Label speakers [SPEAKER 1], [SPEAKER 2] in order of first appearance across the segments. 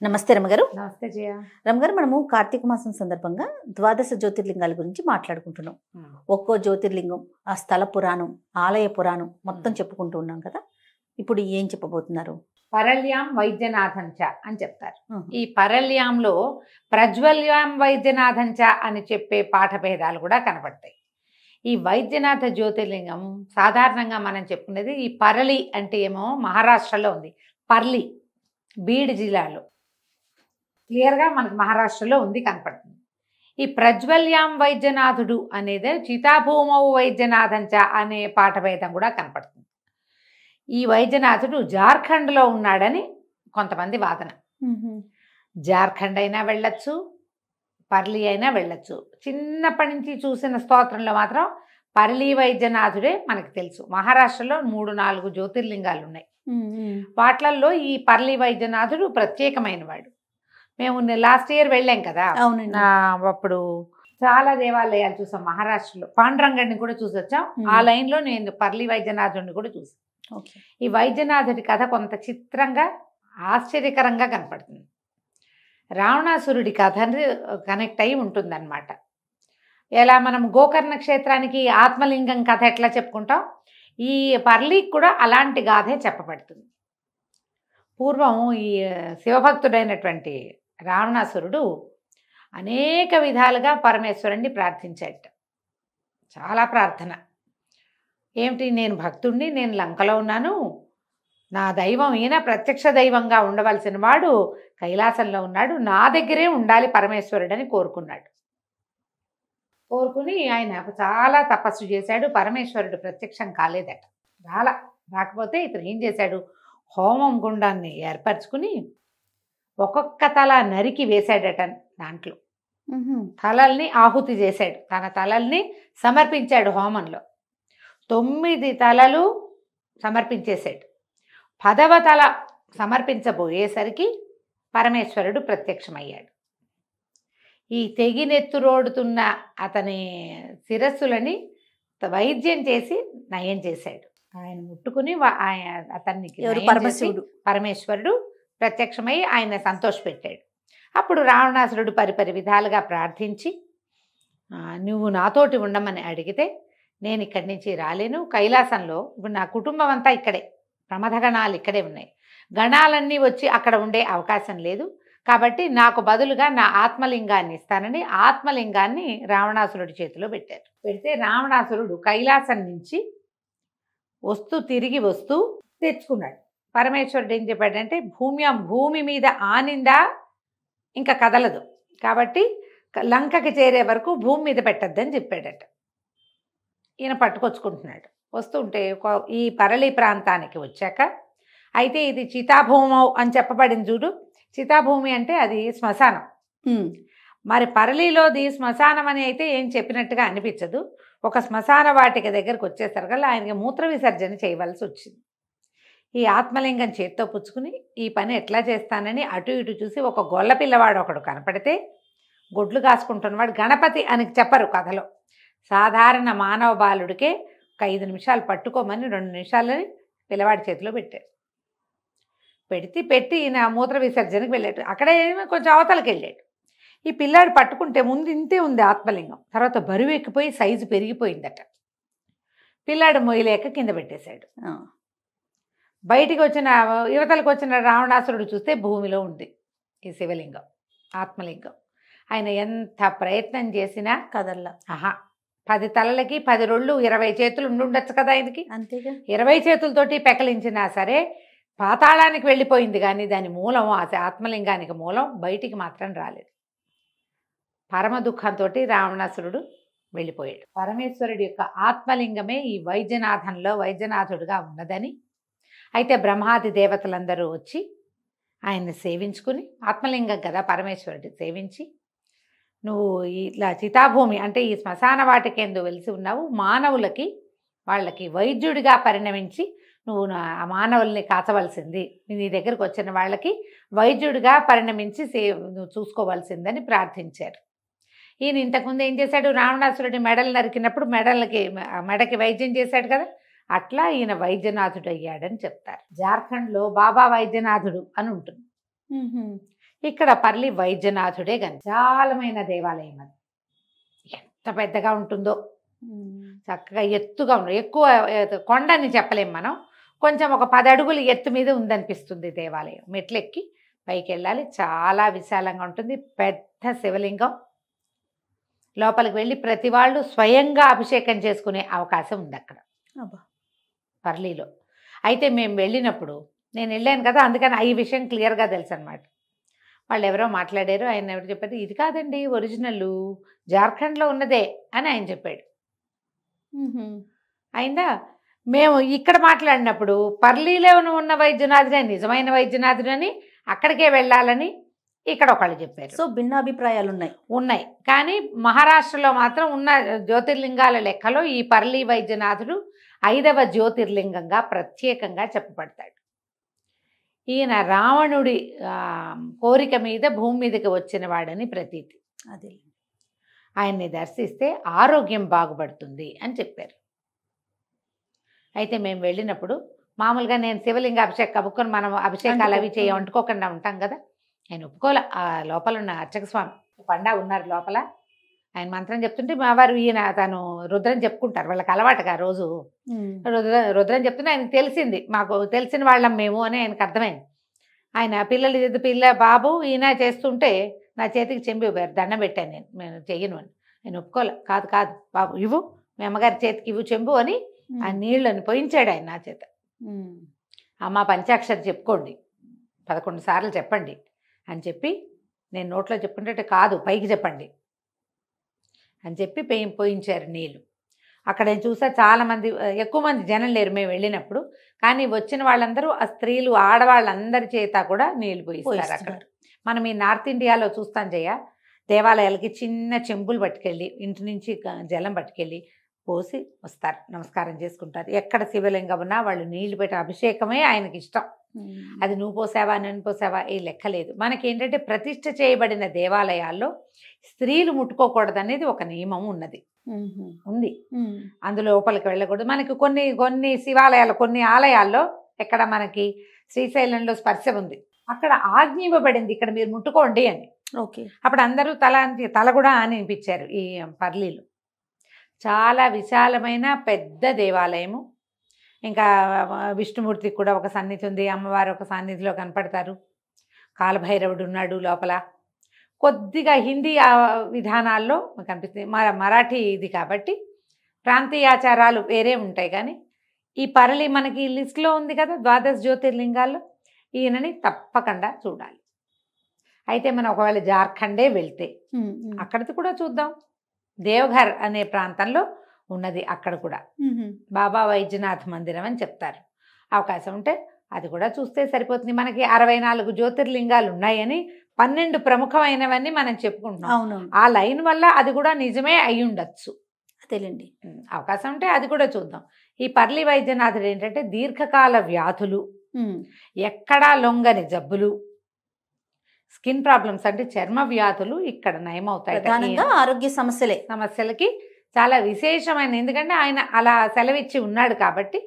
[SPEAKER 1] నమస్తే రమగారు.
[SPEAKER 2] నమస్తే జయ.
[SPEAKER 1] రమగారు, మనము కార్తీక మాసం సందర్భంగా ద్వాదశ జ్యోతిర్లింగాల గురించి మాట్లాడుకుంటున్నాం. ఒక్కో జ్యోతిర్లింగం, ఆ స్థల పురాణం, ఆలయ పురాణం మొత్తం చెప్పుకుంటూ ఉన్నాం కదా. ఇప్పుడు ఏం చెప్పబోతున్నారు?
[SPEAKER 2] పరళ్యాం వైద్యనాథంచ అని చెప్తారు. ఈ పరళ్యాంలో ప్రజ్వల్యాం వైద్యనాథంచ అని చెప్పే పాఠభేదాలు కూడా కనపడతాయి. ఈ వైద్యనాథ జ్యోతిర్లింగం సాధారణంగా మనం చెప్పుకునేది ఈ పరళి అంటే ఏమో మహారాష్ట్రలో ఉంది. పర్లి బీడ్ జిల్లాలో క్లియర్గా మనకు మహారాష్ట్రలో ఉంది కనపడుతుంది. ఈ ప్రజ్వల్యాం వైద్యనాథుడు అనేది చితాభూమౌ వైద్యనాథంచ అనే పాఠభేదం కూడా కనపడుతుంది. ఈ వైద్యనాథుడు జార్ఖండ్లో ఉన్నాడని కొంతమంది వాదన. జార్ఖండ్ అయినా వెళ్ళొచ్చు, పర్లి అయినా వెళ్ళొచ్చు. చిన్నప్పటి నుంచి చూసిన స్తోత్రంలో మాత్రం పర్లి వైద్యనాథుడే మనకు తెలుసు. మహారాష్ట్రలో 3-4 జ్యోతిర్లింగాలు ఉన్నాయి. వాట్లల్లో ఈ పర్లి వైద్యనాథుడు ప్రత్యేకమైన వాడు. మేము లాస్ట్ ఇయర్ వెళ్ళాం కదా, అప్పుడు చాలా దేవాలయాలు చూసాం మహారాష్ట్రలో. పాండురంగడిని కూడా చూసొచ్చాం. ఆ లైన్లో నేను పర్లి వైద్యనాథుడిని కూడా చూసాను. ఈ వైద్యనాథుడి కథ కొంత చిత్రంగా ఆశ్చర్యకరంగా కనపడుతుంది. రావణాసురుడి కథ కనెక్ట్ అయి ఉంటుందన్నమాట. ఎలా మనం గోకర్ణ క్షేత్రానికి ఆత్మలింగం కథ ఎట్లా చెప్పుకుంటాం, ఈ పర్లికి కూడా అలాంటి గాథే చెప్పబడుతుంది. పూర్వం ఈ శివభక్తుడైనటువంటి రావణాసురుడు అనేక విధాలుగా పరమేశ్వరుణ్ణి ప్రార్థించాడు. చాలా ప్రార్థన. ఏమిటి, నేను భక్తుణ్ణి, నేను లంకలో ఉన్నాను, నా దైవం ఈయన ప్రత్యక్ష దైవంగా ఉండవలసిన వాడు కైలాసంలో ఉన్నాడు, నా దగ్గరే ఉండాలి పరమేశ్వరుడని కోరుకున్నాడు. కోరుకుని ఆయన చాలా తపస్సు చేశాడు. పరమేశ్వరుడు ప్రత్యక్షం కాలేదట. రాకపోతే ఇతను ఏం చేశాడు, హోమం గుండాన్ని ఏర్పరచుకుని ఒక్కొక్క తల నరికి వేశాడట. దాంట్లో తలల్ని ఆహుతి చేశాడు. తన తలల్ని సమర్పించాడు హోమంలో. 9 తలలు సమర్పించేశాడు. 10వ తల సమర్పించబోయేసరికి పరమేశ్వరుడు ప్రత్యక్షమయ్యాడు. ఈ తెగినెత్తురోడుతున్న అతని శిరస్సులని వైద్యం చేసి నయం చేశాడు. ఆయన ముట్టుకుని అతనికి పరమేశ్వరుడు ప్రత్యక్షమై ఆయన సంతోషపెట్టాడు. అప్పుడు రావణాసురుడు పరిపరి విధాలుగా ప్రార్థించి, నువ్వు నాతోటి ఉండమని అడిగితే నేను ఇక్కడి నుంచి రాలేను, కైలాసంలో ఇప్పుడు నా కుటుంబం అంతా ఇక్కడే, ప్రమథగణాలు ఇక్కడే ఉన్నాయి, గణాలన్నీ వచ్చి అక్కడ ఉండే అవకాశం లేదు, కాబట్టి నాకు బదులుగా నా ఆత్మలింగాన్ని ఇస్తానని ఆత్మలింగాన్ని రావణాసురుడి చేతిలో పెట్టారు. పెడితే రావణాసురుడు కైలాసం నుంచి తిరిగి వస్తూ తెచ్చుకున్నాడు. పరమేశ్వరుడు ఏం చెప్పాడంటే, భూమి మీద ఆనిందా ఇంకా కదలదు, కాబట్టి లంకకి చేరే వరకు భూమి మీద పెట్టద్దని చెప్పాడట. ఈయన పట్టుకొచ్చుకుంటున్నాడు. వస్తుంటే ఈ పరళి ప్రాంతానికి వచ్చాక, అయితే ఇది చితాభూమౌ అని చెప్పబడింది చూడు. చితాభూమి అంటే అది శ్మశానం. మరి పరళిలోది శ్మశానం అని అయితే ఏం చెప్పినట్టుగా అనిపించదు. ఒక శ్మశాన వాటిక దగ్గరకు వచ్చేసరికల్లా ఆయనకి మూత్ర విసర్జన చేయవలసి వచ్చింది. ఈ ఆత్మలింగం చేత్తో పుచ్చుకుని ఈ పని ఎట్లా చేస్తానని అటు ఇటు చూసి ఒక గొల్ల పిల్లవాడు ఒకడు కనపడితే, గొడ్లు కాసుకుంటున్నవాడు, గణపతి అని చెప్పరు కథలో, సాధారణ మానవ బాలుడికే ఒక 5 నిమిషాలు పట్టుకోమని 2 నిమిషాలని పిల్లవాడి చేతిలో పెట్టారు. పెట్టి ఈయన మూత్ర విసర్జనకి వెళ్ళాడు. అక్కడే కొంచెం అవతలకి వెళ్ళాడు. ఈ పిల్లాడు పట్టుకుంటే ముందు ఇంతే ఉంది ఆత్మలింగం, తర్వాత బరువు ఎక్కిపోయి సైజు పెరిగిపోయిందట. పిల్లాడు మొయ్యలేక కింద పెట్టేశాడు. బయటికి వచ్చిన యువతలకు వచ్చిన రావణాసురుడు చూస్తే భూమిలో ఉంది ఈ శివలింగం, ఆత్మలింగం. ఆయన ఎంత ప్రయత్నం చేసినా కదల్లా. 10 తలలకి 10 రోళ్ళు, 20 చేతులు ఉండొచ్చు కదా ఆయనకి. అంతేగా, 20 చేతులతోటి పెకలించినా సరే పాతాళానికి వెళ్ళిపోయింది, కానీ దాని మూలం, ఆ ఆత్మలింగానికి మూలం బయటికి మాత్రం రాలేదు. పరమ దుఃఖంతో రావణాసురుడు వెళ్ళిపోయాడు. పరమేశ్వరుడి యొక్క ఆత్మలింగమే ఈ వైద్యనాథంలో వైద్యనాథుడుగా ఉన్నదని, అయితే బ్రహ్మాది దేవతలందరూ వచ్చి ఆయన్ని సేవించుకుని, ఆత్మలింగం కదా పరమేశ్వరుడి సేవించి, నువ్వు ఇట్లా చితాభూమి అంటే ఈ శ్మశాన వాటికేందు వెలిసి ఉన్నావు, మానవులకి వాళ్ళకి వైద్యుడిగా పరిణమించి నువ్వు ఆ మానవుల్ని కాచవలసింది, నీ దగ్గరకు వచ్చిన వాళ్ళకి వైద్యుడిగా పరిణమించి నువ్వు చూసుకోవాల్సిందని ప్రార్థించారు. ఈయన ఇంతకుముందు ఏం చేశాడు, రావణాసురుడి మెడలు నరికినప్పుడు మెడకి వైద్యం చేశాడు కదా, అట్లా ఈయన వైద్యనాథుడు అయ్యాడని చెప్తారు. జార్ఖండ్లో బాబా వైద్యనాథుడు అని ఉంటుంది. ఇక్కడ పర్లి వైద్యనాథుడే విశాలమైన దేవాలయం. అది ఎంత పెద్దగా ఉంటుందో, చక్కగా ఎత్తుగా ఉంటుంది. ఎక్కువ కొండని చెప్పలేం మనం, కొంచెం ఒక 10 అడుగులు ఎత్తు మీద ఉందనిపిస్తుంది దేవాలయం. మెట్లెక్కి పైకి వెళ్ళాలి, చాలా విశాలంగా ఉంటుంది. పెద్ద శివలింగం. లోపలికి వెళ్ళి ప్రతి వాళ్ళు స్వయంగా అభిషేకం చేసుకునే అవకాశం ఉంది అక్కడ పర్లీలో. అయితే మేము వెళ్ళినప్పుడు, నేను వెళ్ళాను కదా, అందుకని ఈ విషయం క్లియర్గా తెలుసు అనమాట. వాళ్ళు ఎవరో మాట్లాడారు, ఆయన ఎవరు చెప్పారు, ఇది కాదండి ఒరిజినల్, జార్ఖండ్లో ఉన్నదే అని ఆయన చెప్పాడు. అయిందా? మేము ఇక్కడ మాట్లాడినప్పుడు పర్లీలో ఉన్న వైద్యనాథుడే నిజమైన వైద్యనాథుడు అని, అక్కడికే వెళ్ళాలని ఇక్కడ ఒకళ్ళు చెప్పారు.
[SPEAKER 1] సో భిన్నాభిప్రాయాలు
[SPEAKER 2] ఉన్నాయి. కానీ మహారాష్ట్రలో మాత్రం ఉన్న జ్యోతిర్లింగాల లెక్కలో ఈ పర్లీ వైద్యనాథుడు 5వ జ్యోతిర్లింగంగా ప్రత్యేకంగా చెప్పబడతాడు. ఈయన రావణుడి కోరిక మీద భూమి మీదకి వచ్చిన వాడని ప్రతీతి.
[SPEAKER 1] అదే
[SPEAKER 2] ఆయన్ని దర్శిస్తే ఆరోగ్యం బాగుపడుతుంది అని చెప్పారు. అయితే మేము వెళ్ళినప్పుడు మామూలుగా నేను శివలింగ అభిషేకం కబుక్కొని మనం అభిషేకాలు అవి వండుకోకుండా ఉంటాం కదా, ఆయన ఒప్పుకోలే. ఆ లోపల ఉన్న అర్చక స్వామి పండా ఉన్నారు లోపల, ఆయన మంత్రం చెప్తుంటే మా వారు ఈయన తను రుద్రం చెప్పుకుంటారు, వాళ్ళకి అలవాటుగా రోజు రుద్రం చెప్తుంటే ఆయనకు తెలిసింది, మాకు తెలిసిన వాళ్ళం మేము అని ఆయనకు అర్థమైంది. ఆయన పిల్ల బాబు ఈయన చేస్తుంటే నా చేతికి చెంబి దండం పెట్టాను, నేను చెయ్యను అని. ఆయన ఒప్పుకోలే. కాదు కాదు బాబు ఇవ్వు, మీ అమ్మగారి చేతికి ఇవ్వు చెంబు అని ఆ నీళ్ళని పోయించాడు ఆయన నా చేత. అమ్మ పంచాక్షరి చెప్పుకోండి 11 సార్లు చెప్పండి అని చెప్పి, నేను నోట్లో చెప్పుకుంటే కాదు పైకి చెప్పండి అని చెప్పి పోయించారు నీళ్ళు. అక్కడ నేను చూసా చాలామంది, ఎక్కువ మంది జనం లేరు మేము వెళ్ళినప్పుడు, కానీ వచ్చిన వాళ్ళందరూ ఆ స్త్రీలు ఆడవాళ్ళందరి చేత కూడా నీళ్లు పోయిస్తారు అక్కడ. మనం ఈ నార్త్ ఇండియాలో చూస్తాం జయ, దేవాలయాలకి చిన్న చెంబులు పట్టుకెళ్ళి ఇంటి నుంచి జలం పట్టుకెళ్ళి పోసి వస్తారు, నమస్కారం చేసుకుంటారు. ఎక్కడ శివలింగం ఉన్నా వాళ్ళు నీళ్లు పెట్టి అభిషేకమే ఆయనకి ఇష్టం. అది నువ్వు పోసావా నేను పోసావా ఏ లెక్కలేదు. మనకి ఏంటంటే ప్రతిష్ఠ చేయబడిన దేవాలయాల్లో స్త్రీలు ముట్టుకోకూడదనేది ఒక నియమం ఉంది. అందులో లోపలికి వెళ్ళకూడదు. మనకి కొన్ని శివాలయాలు, కొన్ని ఆలయాల్లో, ఎక్కడ మనకి శ్రీశైలంలో స్పర్శ ఉంది, అక్కడ ఆజ్ఞ ఇవ్వబడింది ఇక్కడ మీరు ముట్టుకోండి అని.
[SPEAKER 1] ఓకే.
[SPEAKER 2] అప్పుడు అందరూ తల కూడా అని అనిపించారు. ఈ పర్లీలో చాలా విశాలమైన పెద్ద దేవాలయము. ఇంకా విష్ణుమూర్తికి కూడా ఒక సన్నిధి ఉంది, అమ్మవారు ఒక సన్నిధిలో కనపడతారు, కాలభైరవుడు ఉన్నాడు లోపల. కొద్దిగా హిందీ విధానాల్లో కనిపిస్తుంది, మరాఠీ ఇది కాబట్టి ప్రాంతీయ ఆచారాలు వేరే ఉంటాయి. కానీ ఈ పర్లి మనకి లిస్ట్లో ఉంది కదా 12 జ్యోతిర్లింగాల్లో, ఈయనని తప్పకుండా చూడాలి. అయితే మనం ఒకవేళ జార్ఖండే వెళ్తే అక్కడిది కూడా చూద్దాం. దేవఘర్ అనే ప్రాంతంలో ఉన్నది, అక్కడ కూడా బాబా వైద్యనాథ్ మందిరం అని చెప్తారు. అవకాశం ఉంటే అది కూడా చూస్తే సరిపోతుంది. మనకి 64 జ్యోతిర్లింగాలు ఉన్నాయని 12 ప్రముఖమైనవన్నీ మనం చెప్పుకుంటున్నాం. ఆ లైన్ వల్ల అది కూడా నిజమే అయి ఉండొచ్చు,
[SPEAKER 1] తెలియండి.
[SPEAKER 2] అవకాశం ఉంటే అది కూడా చూద్దాం. ఈ పర్లి వైద్యనాథుడు ఏంటంటే దీర్ఘకాల వ్యాధులు, ఎక్కడా లొంగని జబ్బులు, స్కిన్ ప్రాబ్లమ్స్ అంటే చర్మ వ్యాధులు ఇక్కడ నయమవుతాయి.
[SPEAKER 1] ఆరోగ్య సమస్యలకి
[SPEAKER 2] చాలా విశేషమైన, ఎందుకంటే ఆయన అలా సెలవిచ్చి ఉన్నాడు కాబట్టి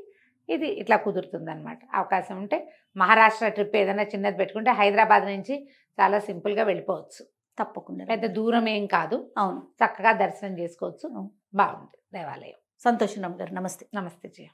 [SPEAKER 2] ఇది ఇట్లా కుదురుతుందన్నమాట. అవకాశం ఉంటే మహారాష్ట్ర ట్రిప్ ఏదైనా చిన్నది పెట్టుకుంటే హైదరాబాద్ నుంచి చాలా సింపుల్గా వెళ్ళిపోవచ్చు.
[SPEAKER 1] తప్పకుండా,
[SPEAKER 2] పెద్ద దూరం ఏం కాదు.
[SPEAKER 1] అవును,
[SPEAKER 2] చక్కగా దర్శనం చేసుకోవచ్చు. బాగుంది దేవాలయం.
[SPEAKER 1] సంతోషం గారు. నమస్తే.
[SPEAKER 2] నమస్తే జయ.